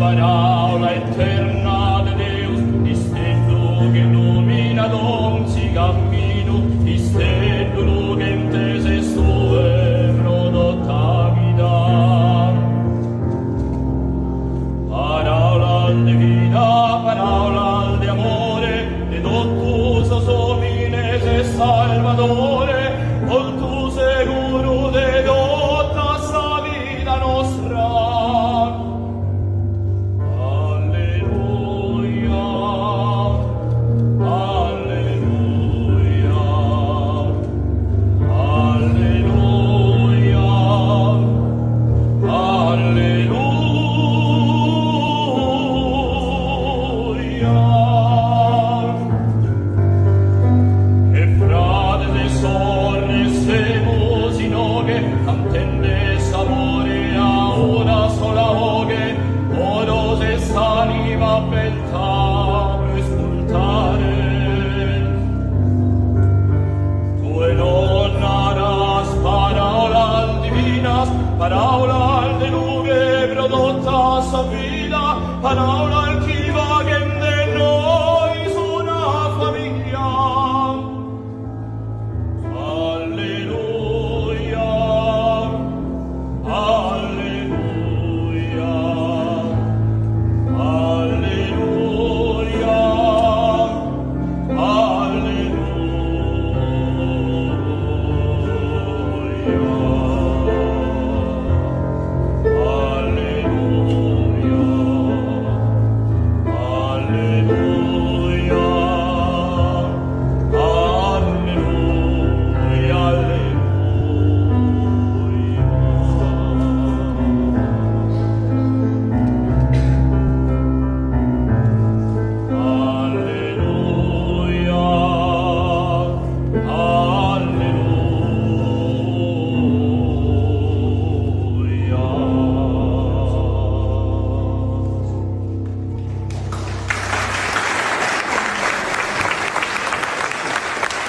paraula eterna de Deus, istendo che domina domci cammino, istendo lugentes estue prodotta vida. Paraula divina, paraula de amore, de doctus homines e salvadore, col tu seguro de dotta sa vida nostra. Antende sapore a una sola voce, odose s'anima beltà espultare. Tue non aras paraula divinas, paraula de nube prodotta sa vida, paraula